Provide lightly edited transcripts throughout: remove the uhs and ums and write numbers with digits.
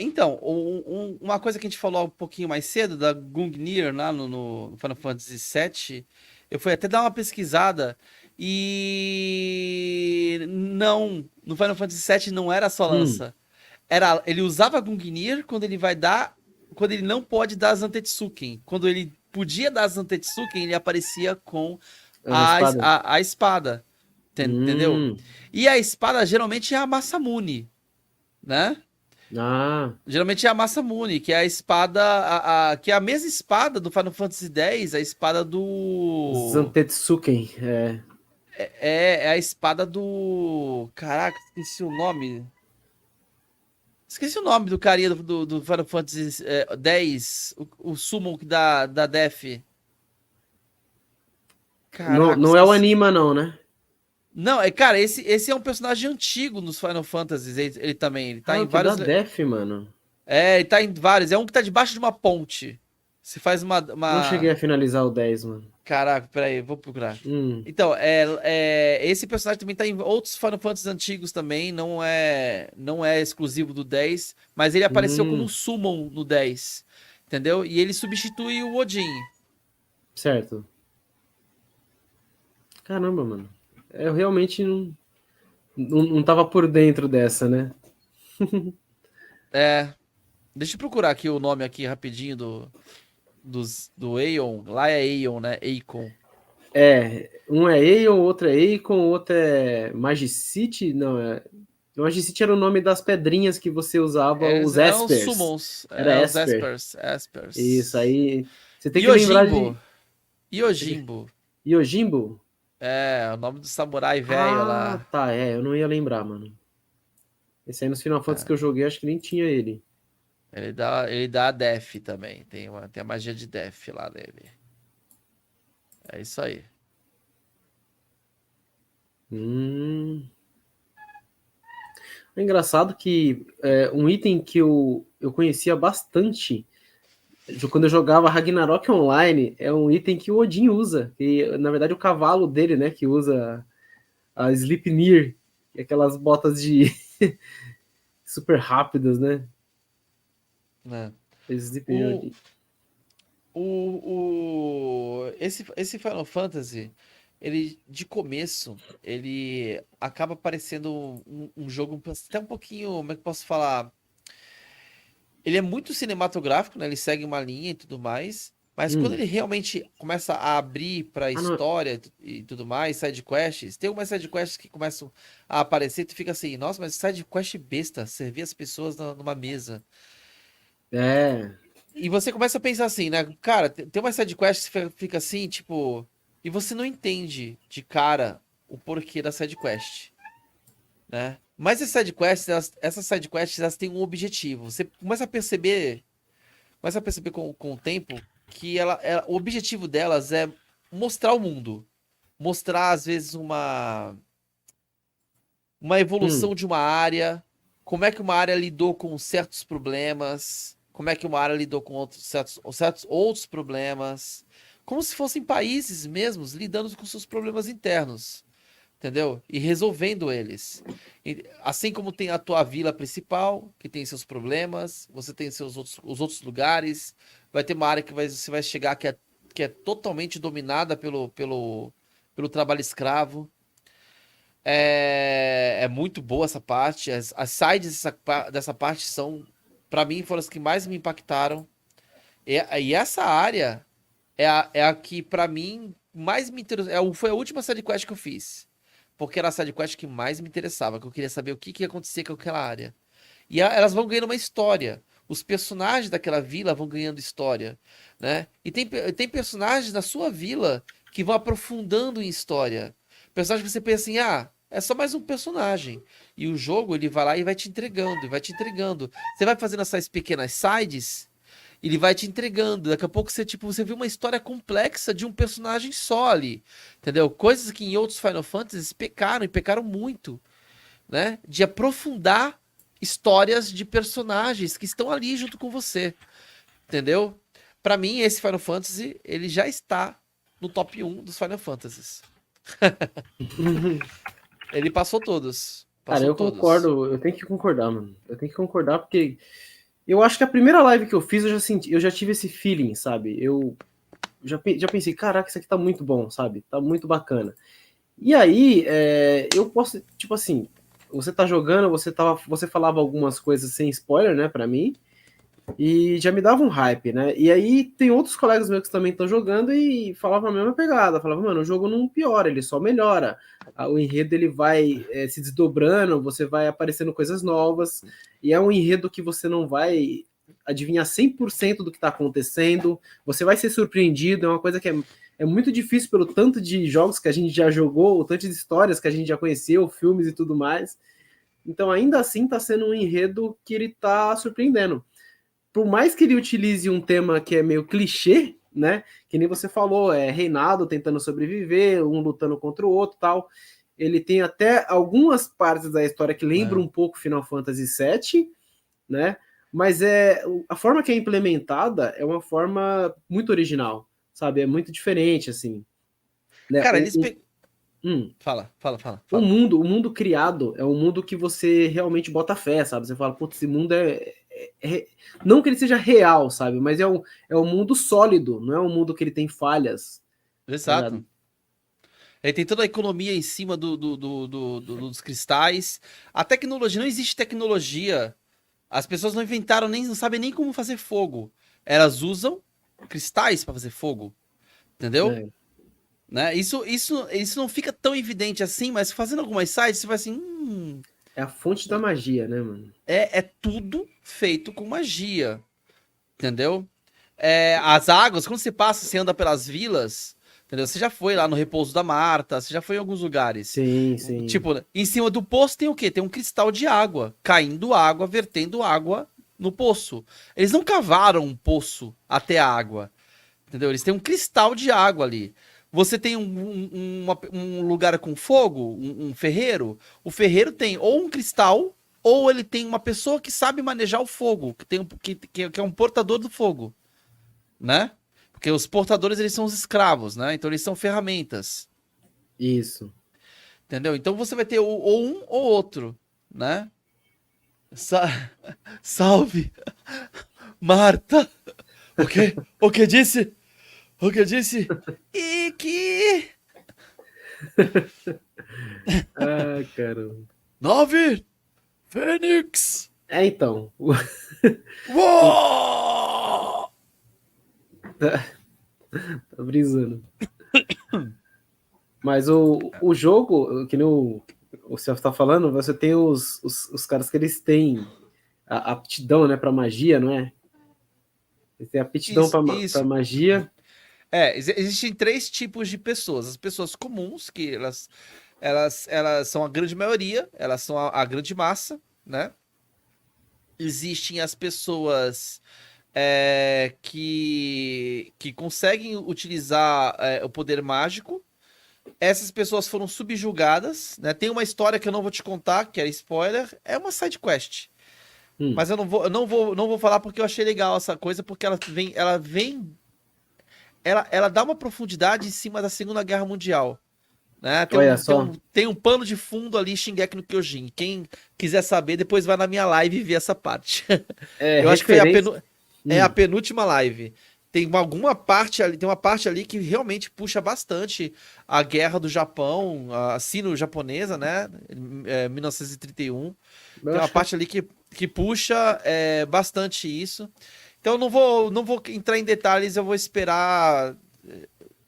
Então, uma coisa que a gente falou um pouquinho mais cedo, da Gungnir lá no Final Fantasy VII, eu fui até dar uma pesquisada e não, no Final Fantasy VII não era só Hum, lança. Ele usava Gungnir quando ele não pode dar Zantetsuken. Quando ele podia dar Zantetsuken, ele aparecia com é uma espada. a espada, entendeu? Hum, E a espada geralmente é a Masamune, né? ah, Geralmente é a Masamune, que é a espada, que é a mesma espada do Final Fantasy X, a espada do... Zantetsuken. É. É a espada do... Caraca, esqueci o nome. Esqueci o nome do carinha do Final Fantasy X, o Summon que dá Death. Não, Caraca, não é o esqueci. Anima, não, né? Não, cara, esse é um personagem antigo nos Final Fantasies, ele também, ele tá Ah, em o que dá vários... Def, mano. Ele tá em vários, é um que tá debaixo de uma ponte. Você faz Não cheguei uma... a finalizar o 10, mano. Caraca, peraí, vou procurar. Hum, Então, esse personagem também tá em outros Final Fantasy antigos também, não é exclusivo do 10, mas ele apareceu como um hum, Summon no 10, entendeu? E ele substitui o Odin. certo. Caramba, mano. Eu realmente não tava por dentro dessa, né? É, deixa eu procurar aqui o nome aqui rapidinho do Aeon. Lá é Aeon, né? Aecon. É, um é Aeon, outro é Aecon, outro é Magicite, não, é... Magicite era o nome das pedrinhas que você usava, os É os Espers. Summons, Era os Esper. Espers, Isso, Espers. aí você tem que lembrar Yojimbo, de... Yojimbo. Yojimbo? É, o nome do samurai velho Ah, lá. tá, é, eu não ia lembrar, mano. Esse aí nos Final Fantasy que eu joguei, acho que nem tinha ele. Ele dá Def também. Tem a magia de Def lá dele. É isso aí. Hum. É engraçado que um item que eu conhecia bastante quando eu jogava Ragnarok Online é um item que o Odin usa. E, na verdade, o cavalo dele, né, que usa a Sleipnir, e aquelas botas de super rápidas, né? Né? O, Sleipnir. esse Final Fantasy, ele de começo, ele acaba parecendo um jogo até um pouquinho, como é que eu posso falar? Ele é muito cinematográfico, né? Ele segue uma linha e tudo mais. Mas quando Hum. ele realmente começa a abrir pra Ah, não. história e tudo mais, side quests, tem algumas side quests que começam a aparecer e tu fica assim, nossa, mas side quest besta, servir as pessoas numa mesa. É. E você começa a pensar assim, né? Cara, tem uma side quest que fica assim, tipo, e você não entende de cara o porquê da side quest, né? Mas essas side quests, elas têm um objetivo. Você começa a perceber com o tempo que o objetivo delas é mostrar o mundo. Mostrar, às vezes, uma evolução Hum. de uma área, como é que uma área lidou com certos problemas, como é que uma área lidou com certos outros problemas, como se fossem países mesmos lidando com seus problemas internos, entendeu? E resolvendo eles. Assim como tem a tua vila principal, que tem seus problemas, você tem os outros lugares, vai ter uma área que você vai chegar que é totalmente dominada pelo trabalho escravo. É muito boa essa parte. As sides dessa parte são, pra mim, foram as que mais me impactaram. E essa área é a que, pra mim, mais me interessou. Foi a última sidequest que eu fiz. Porque era a sidequest que mais me interessava, que eu queria saber o que ia acontecer com aquela área. E elas vão ganhando uma história. Os personagens daquela vila vão ganhando história, né? E tem personagens na sua vila que vão aprofundando em história. Personagem que você pensa assim, é só mais um personagem. E o jogo, ele vai lá e vai te entregando, e vai te entregando. Você vai fazendo essas pequenas sides, ele vai te entregando. Daqui a pouco você vê uma história complexa de um personagem só ali, entendeu? Coisas que em outros Final Fantasies pecaram, e pecaram muito, né? De aprofundar histórias de personagens que estão ali junto com você, entendeu? Pra mim, esse Final Fantasy, ele já está no top 1 dos Final Fantasies. Ele passou todos. Cara, Passou eu todas. concordo, eu tenho que concordar, mano. Eu tenho que concordar porque eu acho que a primeira live que eu fiz, eu já tive esse feeling, sabe? Eu já pensei, caraca, isso aqui tá muito bom, sabe? Tá muito bacana. E aí, eu posso, tipo assim, você tá jogando, você falava algumas coisas sem spoiler, né, pra mim, e já me dava um hype, né? E aí tem outros colegas meus que também estão jogando e falavam a mesma pegada, falavam, mano, o jogo não piora, ele só melhora. O enredo ele vai se desdobrando, você vai aparecendo coisas novas, e é um enredo que você não vai adivinhar 100% do que está acontecendo, você vai ser surpreendido, é uma coisa que é muito difícil pelo tanto de jogos que a gente já jogou, o tanto de histórias que a gente já conheceu, filmes e tudo mais. Então, ainda assim, está sendo um enredo que ele está surpreendendo. Por mais que ele utilize um tema que é meio clichê, né? Que nem você falou, é reinado tentando sobreviver, um lutando contra o outro, tal. Ele tem até algumas partes da história que lembram É. um pouco Final Fantasy VII, né? Mas a forma que é implementada é uma forma muito original, sabe? É muito diferente, assim. Né? Cara, eles. Hum, Fala, fala, fala, fala. o mundo criado é um mundo que você realmente bota fé, sabe? Você fala, putz, esse mundo não que ele seja real, sabe? Mas é um mundo sólido, não é um mundo que ele tem falhas, tá Exato. ligado? Ele tem toda a economia em cima dos cristais. A tecnologia, não existe tecnologia. As pessoas não inventaram, nem não sabem nem como fazer fogo. Elas usam cristais para fazer fogo, entendeu? É, Né? Isso não fica tão evidente assim, mas fazendo algumas sites, você vai assim, é a fonte da magia, né, mano? é tudo feito com magia, entendeu? As águas, quando você passa, você anda pelas vilas, entendeu? Você já foi lá no Repouso da Marta, você já foi em alguns lugares. Sim, sim. Tipo, em cima do poço tem o quê? Tem um cristal de água, caindo água, vertendo água no poço. Eles não cavaram um poço até a água, entendeu? Eles têm um cristal de água ali. Você tem um lugar com fogo, um ferreiro. O ferreiro tem ou um cristal, ou ele tem uma pessoa que sabe manejar o fogo, que é um portador do fogo, né? Porque os portadores, eles são os escravos, né? Então eles são ferramentas, Isso. entendeu? Então você vai ter ou um ou outro, né? Sa- Salve, Marta! O quê? O que disse? O que disse? Iki! Ah, caramba. Nove! Fênix! Então. Uou! Tá brisando. Mas o jogo, que nem o Celso tá falando, você tem os caras que eles têm a aptidão, né, pra magia, não é? Eles têm aptidão Isso, pra isso. magia. Existem três tipos de pessoas. As pessoas comuns, que elas são a grande maioria, elas são a grande massa, né? Existem as pessoas que conseguem utilizar o poder mágico. Essas pessoas foram subjugadas, né? Tem uma história que eu não vou te contar, que é spoiler, é uma side quest. Hum. Mas eu não vou falar porque eu achei legal essa coisa, porque ela dá uma profundidade em cima da Segunda Guerra Mundial, né? Tem Olha um, tem só. um, tem um pano de fundo ali, Shingeki no Kyojin. Quem quiser saber, depois vai na minha live e vê essa parte. É, Eu acho que foi referência. a Hum. penúltima live. Alguma parte ali, tem uma parte ali que realmente puxa bastante a guerra do Japão, a sino-japonesa, né? 1931. Eu Tem uma acho que parte ali que puxa bastante isso. Então eu não vou entrar em detalhes, eu vou esperar,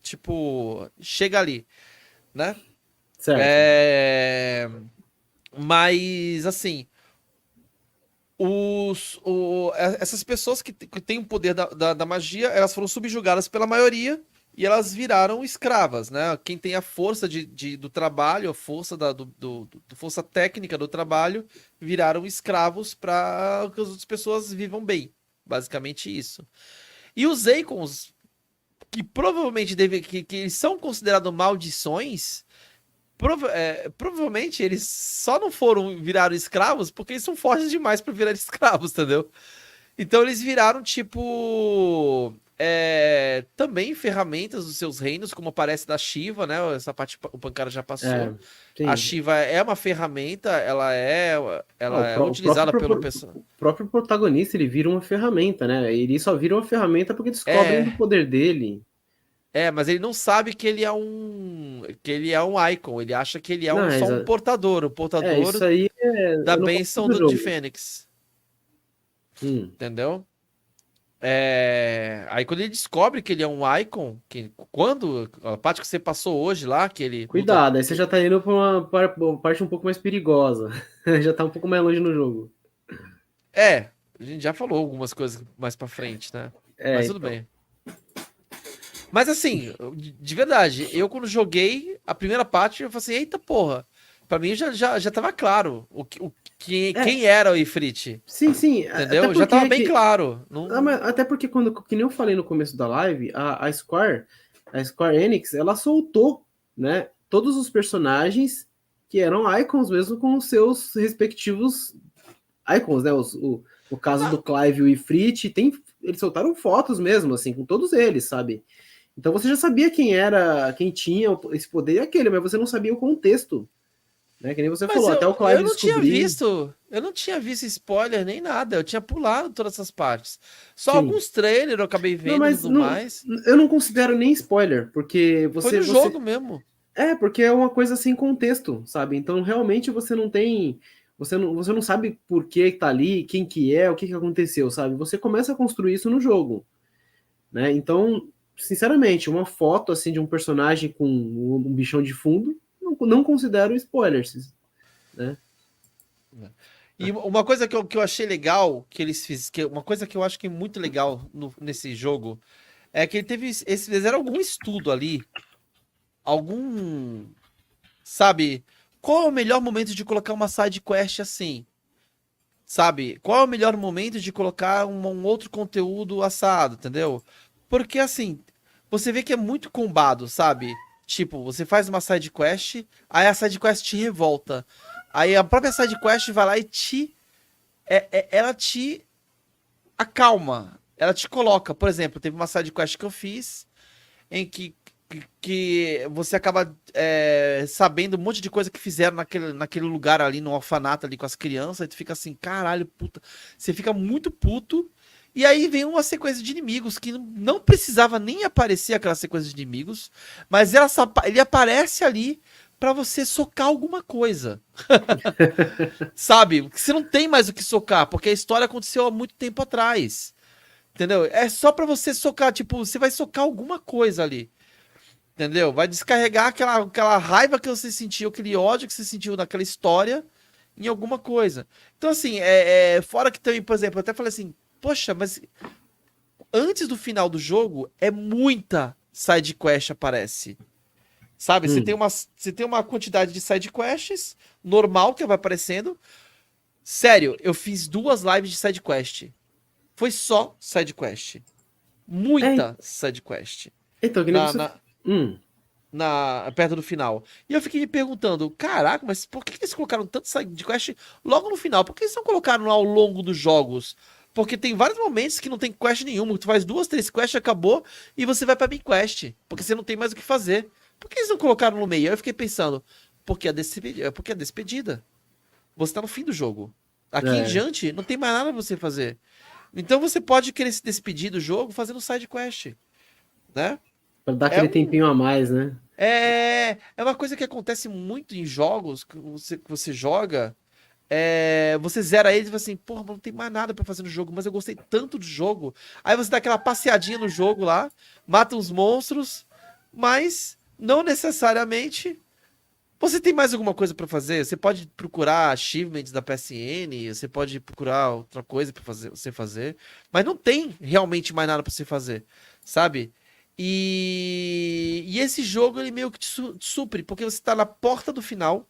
tipo, chega ali, né? certo. É, Mas, assim, essas pessoas que têm o poder da magia, elas foram subjugadas pela maioria e elas viraram escravas, né? Quem tem a força do trabalho, a força força técnica do trabalho, viraram escravos para que as outras pessoas vivam bem. Basicamente isso. E os Akons, que provavelmente que eles são considerados maldições, provavelmente eles só não viraram escravos porque eles são fortes demais para virar escravos, entendeu? Então eles viraram tipo também ferramentas dos seus reinos, como aparece da Shiva, né? Essa parte o Pancara já É, passou. A sim. Shiva é uma ferramenta, Ah, ela é utilizada pelo pessoal. o próprio protagonista, ele vira uma ferramenta, né? Ele só vira uma ferramenta porque descobrem do É, poder dele. mas ele não sabe que ele é um icon. Ele acha que ele é Não, só um portador, o isso portador aí da é no começo bênção do de jogo. Fênix, Hum. entendeu? Aí quando ele descobre que ele é um icon, que quando a parte que você passou hoje lá, que ele luta. Cuidado, aí você já tá indo pra uma parte um pouco mais perigosa. Já tá um pouco mais longe no jogo. A gente já falou algumas coisas mais pra frente, né? É, Mas tudo então. bem. Mas assim, de verdade, eu quando joguei a primeira parte, eu falei assim, eita porra. Pra mim já tava claro É, quem era o Ifrit, sim, sim. Até entendeu? Já tava porque bem claro. Não, até porque quando, que nem eu falei no começo da live, a Square Enix, ela soltou, né, todos os personagens que eram icons mesmo com os seus respectivos icons, né? No caso do não, Clive e o Ifrit, eles soltaram fotos mesmo, assim, com todos eles, sabe? Então você já sabia quem era, quem tinha esse poder e aquele, mas você não sabia o contexto, né? Que nem você mas falou, até o eu Clive não tinha descobrir. visto. Eu não tinha visto spoiler nem nada. Eu tinha pulado todas essas partes. Só Sim. alguns trailers eu acabei Não, vendo e mas tudo não, mais. eu não considero nem spoiler, porque Foi no jogo mesmo. porque é uma coisa sem contexto, sabe? Então realmente você não tem, você não sabe por que tá ali, quem que é, o que que aconteceu, sabe? Você começa a construir isso no jogo, né? Então, sinceramente, uma foto assim de um personagem com um bichão de fundo, não considero spoilers, né? E uma coisa que eu achei legal que eles fizeram, uma coisa que eu acho que é muito legal nesse jogo é que ele teve, eles fizeram algum estudo ali, algum, sabe, qual é o melhor momento de colocar uma side quest assim, sabe? Qual é o melhor momento de colocar um outro conteúdo assado, entendeu? Porque assim, você vê que é muito combado, sabe? Tipo, você faz uma side quest, aí a side quest te revolta. Aí a própria side quest vai lá e ela te acalma. Ela te coloca. Por exemplo, teve uma side quest que eu fiz em que você acaba sabendo um monte de coisa que fizeram naquele lugar ali, no orfanato ali com as crianças, e tu fica assim, caralho, puta. Você fica muito puto. E aí vem uma sequência de inimigos que não precisava nem aparecer aquela sequência de inimigos, mas ele aparece ali pra você socar alguma coisa. Sabe? Você não tem mais o que socar, porque a história aconteceu há muito tempo atrás. Entendeu? É só pra você socar, tipo, você vai socar alguma coisa ali. Entendeu? Vai descarregar aquela raiva que você sentiu, aquele ódio que você sentiu naquela história em alguma coisa. Então, assim, fora que também, por exemplo, eu até falei assim, poxa, mas antes do final do jogo, é muita side quest aparece. Sabe? Hum. Você tem uma quantidade de side quests normal que vai aparecendo. Sério, eu fiz 2 lives de side quest. Foi só side quest. É, Muita side quest. então, que nem Na, você. na, Hum. perto do final. E eu fiquei me perguntando, caraca, mas por que eles colocaram tanto side quest logo no final? Por que eles não colocaram ao longo dos jogos? Porque tem vários momentos que não tem quest nenhuma. Tu faz 2, 3 quests, acabou, e você vai pra main quest. Porque você não tem mais o que fazer. Por que eles não colocaram no meio? Aí eu fiquei pensando, porque é despedida. Você tá no fim do jogo. Aqui em É, diante, não tem mais nada pra você fazer. Então você pode querer se despedir do jogo fazendo side quest, né? pra dar É aquele um tempinho a mais, né? é uma coisa que acontece muito em jogos que você joga. Você zera eles e fala assim, porra, mas não tem mais nada pra fazer no jogo, mas eu gostei tanto do jogo. Aí você dá aquela passeadinha no jogo lá, mata uns monstros, mas não necessariamente você tem mais alguma coisa pra fazer. Você pode procurar achievements da PSN, você pode procurar outra coisa pra você fazer, mas não tem realmente mais nada pra você fazer, sabe? E esse jogo ele meio que te supre, porque você tá na porta do final.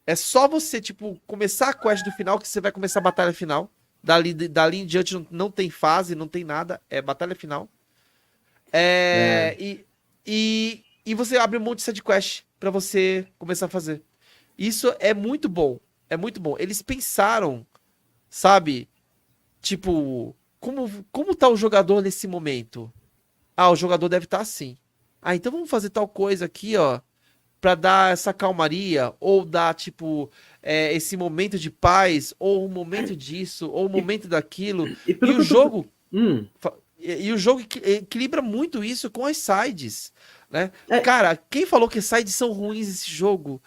É só você, tipo, começar a quest do final que você vai começar a batalha final. Dali em diante não tem fase, não tem nada, é batalha final. É, É, e você abre um monte de side quest pra você começar a fazer. Isso é muito bom. É muito bom. Eles pensaram, sabe? Tipo, como tá o jogador nesse momento? Ah, o jogador deve estar assim. Ah, então vamos fazer tal coisa aqui, ó, pra dar essa calmaria, ou dar, tipo, esse momento de paz, ou um momento disso, ou um E, momento daquilo. e E pelo que o eu tô. jogo Hum, e o jogo equilibra muito isso com as sides, né? é, Cara, quem falou que sides são ruins esse jogo?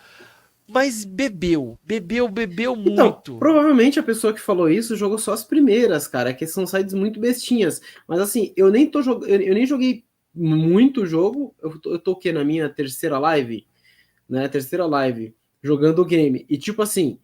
Mas bebeu então, muito. provavelmente a pessoa que falou isso jogou só as primeiras, cara, que são sites muito bestinhas. Mas assim, eu nem tô jogando, eu nem joguei muito jogo. Eu tô o quê? Na minha terceira live, né? Terceira live jogando o game. E tipo assim,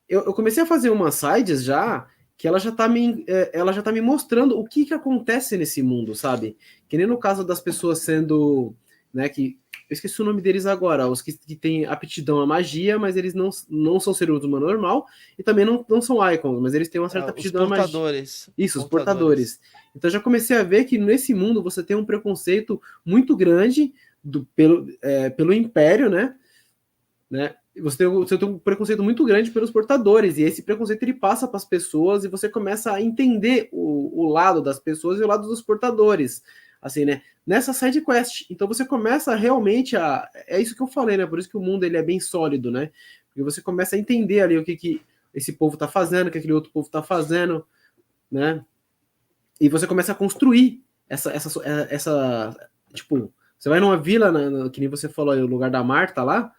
eu comecei a fazer umas sides já que ela já tá me mostrando o que acontece nesse mundo, sabe? Que nem no caso das pessoas sendo, né, que eu esqueci o nome deles agora, os que têm aptidão à magia, mas eles não são seres humanos normal e também não são icons, mas eles têm uma certa Os aptidão à magia. portadores. Isso, os Portadores. portadores. Então já comecei a ver que nesse mundo você tem um preconceito muito grande pelo Império, né? Você tem um preconceito muito grande pelos portadores, e esse preconceito ele passa para as pessoas e você começa a entender o lado das pessoas e o lado dos portadores, assim, né? Nessa side quest. Então você começa realmente a. É isso que eu falei, né? Por isso que o mundo ele é bem sólido, né? Porque você começa a entender ali o que esse povo tá fazendo, o que aquele outro povo tá fazendo, né? E você começa a construir tipo, você vai numa vila, que nem você falou aí, o lugar da Marta lá,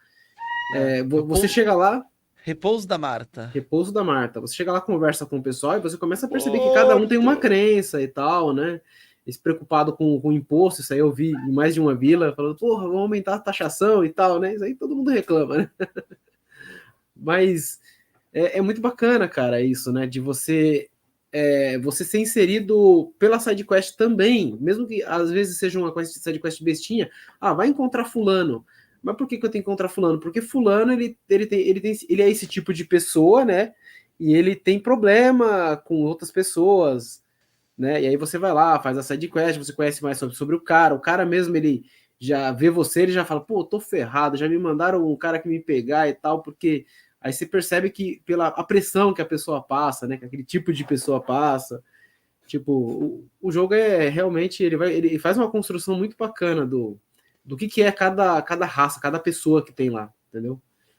você chega lá, Repouso da Marta. repouso da Marta. Você chega lá, conversa com o pessoal e você começa a perceber que cada um tem uma Porto. crença e tal, né? Esse preocupado com o imposto, isso aí eu vi em mais de uma vila, falando, porra, vamos aumentar a taxação e tal, né? Isso aí todo mundo reclama, né? Mas é muito bacana, cara, isso, né? De você ser inserido pela sidequest também, mesmo que às vezes seja uma sidequest bestinha, vai encontrar fulano. Mas por que eu tenho que encontrar fulano? Porque fulano, ele é esse tipo de pessoa, né? E ele tem problema com outras pessoas, né? E aí você vai lá, faz a sidequest, você conhece mais sobre o cara mesmo, ele já vê você, ele já fala, pô, tô ferrado, já me mandaram um cara que me pegar e tal, porque aí você percebe que pela a pressão que a pessoa passa, né? Que aquele tipo de pessoa passa. Tipo, o jogo é realmente, ele faz uma construção muito bacana do que é cada raça, cada pessoa que tem lá, entendeu?